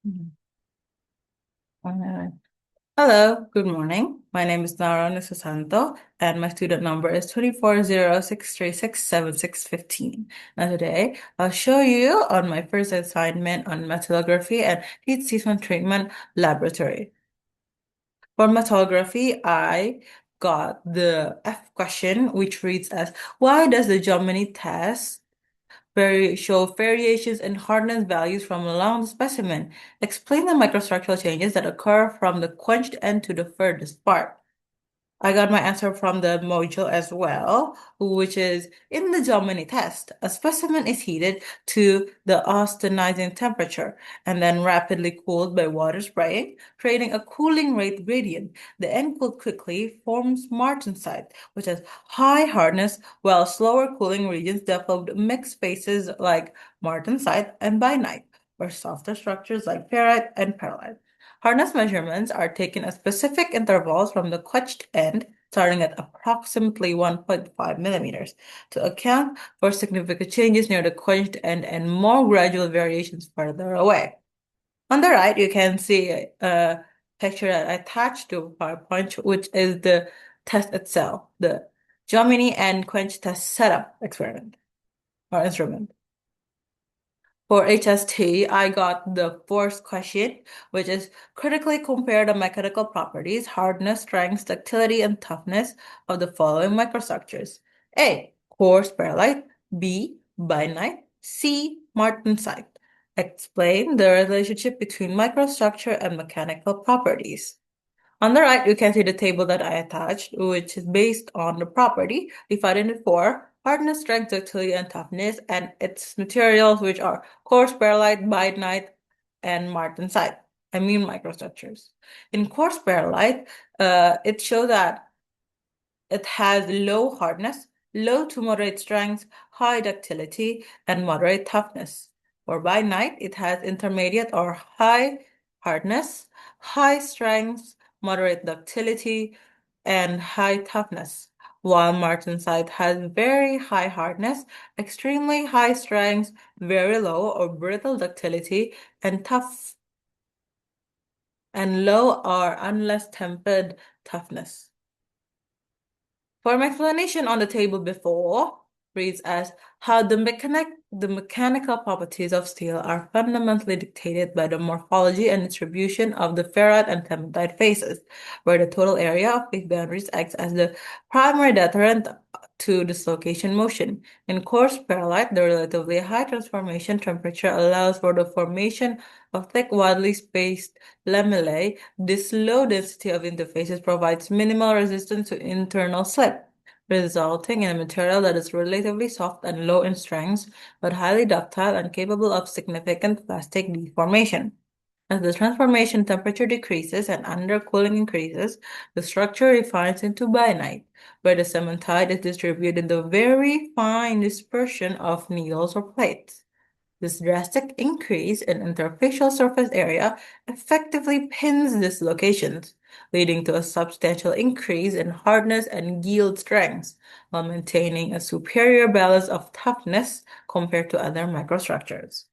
Mhm. Uh, Hello, good morning. My name is Naron Susanto, and my student number is 24063676615. Now today, I'll show you on my first assignment on metallography and heat season treatment laboratory. For metallography, I got the F question, which reads as, why does the Gemini test show variations in hardness values from along the specimen? Explain the microstructural changes that occur from the quenched end to the furthest part. I got my answer from the module as well, which is in the Gemini test, a specimen is heated to the austenizing temperature and then rapidly cooled by water spraying, creating a cooling rate gradient. The end cooled quickly forms martensite, which has high hardness, while slower cooling regions developed mixed phases like martensite and bainite, or softer structures like ferrite and perlite. Hardness measurements are taken at specific intervals from the quenched end, starting at approximately 1.5 millimeters, to account for significant changes near the quenched end and more gradual variations further away. On the right, you can see a picture that I attached to PowerPoint, which is the test itself, the Gemini and quench test setup experiment or instrument. For HST, I got the fourth question, which is critically compare the mechanical properties, hardness, strength, ductility, and toughness of the following microstructures. A. Coarse perlite. B. Bainite. C. Martensite. Explain the relationship between microstructure and mechanical properties. On the right, you can see the table that I attached, which is based on the property divided into four: hardness, strength, ductility, and toughness, and its materials, which are coarse perlite, bainite, and martensite. I mean microstructures. In coarse perlite, it shows that it has low hardness, low to moderate strength, high ductility, and moderate toughness. For by night, it has intermediate or high hardness, high strength, moderate ductility, and high toughness. While martensite has very high hardness, extremely high strength, very low or brittle ductility, and tough and low or unless tempered toughness. For my explanation on the table before, reads as how the mechanical properties of steel are fundamentally dictated by the morphology and distribution of the ferrite and hematite faces, where the total area of these boundaries acts as the primary deterrent to dislocation motion. In coarse perlite, the relatively high transformation temperature allows for the formation of thick, widely spaced lamellae. This low density of interfaces provides minimal resistance to internal slip, resulting in a material that is relatively soft and low in strength, but highly ductile and capable of significant plastic deformation. As the transformation temperature decreases and undercooling increases, the structure refines into bainite, where the cementite is distributed in the very fine dispersion of needles or plates. This drastic increase in interfacial surface area effectively pins dislocations, leading to a substantial increase in hardness and yield strength, while maintaining a superior balance of toughness compared to other microstructures.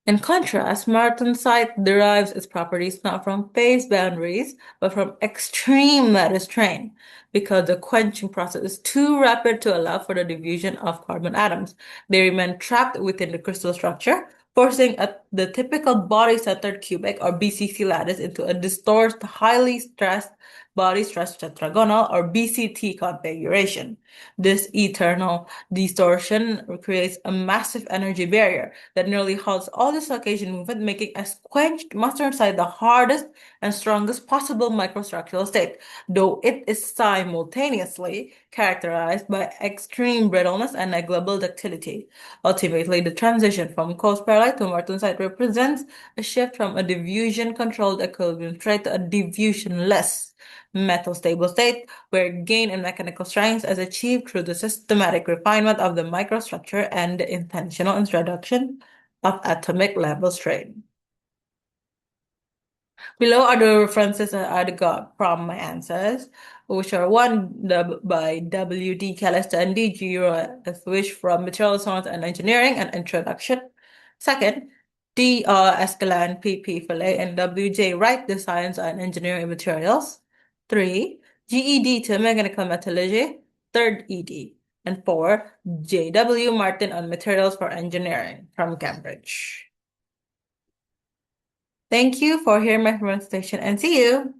In contrast, martensite derives its properties not from phase boundaries, but from extreme lattice strain, because the quenching process is too rapid to allow for the diffusion of carbon atoms. They remain trapped within the crystal structure, forcing the typical body-centered cubic or BCC lattice into a distorted, highly stressed body stress tetragonal or BCT configuration. This eternal distortion creates a massive energy barrier that nearly halts all dislocation movement, making a quenched martensite the hardest and strongest possible microstructural state, though it is simultaneously characterized by extreme brittleness and negligible ductility. Ultimately, the transition from coarse perlite to martensite represents a shift from a diffusion-controlled equilibrium state to a diffusion-less metal stable state, where gain in mechanical strength is achieved through the systematic refinement of the microstructure and the intentional introduction of atomic level strain. Below are the references that I got from my answers, which are one by W.D. Callister and D.G. Roy, which from Material Science and Engineering, an introduction. Second, D. Escalante, PP, Fillet, and WJ, Wright, the Science and Engineering Materials. 3. GED to Mechanical Metallurgy, third ED. And 4. JW Martin on Materials for Engineering from Cambridge. Thank you for hearing my presentation and see you.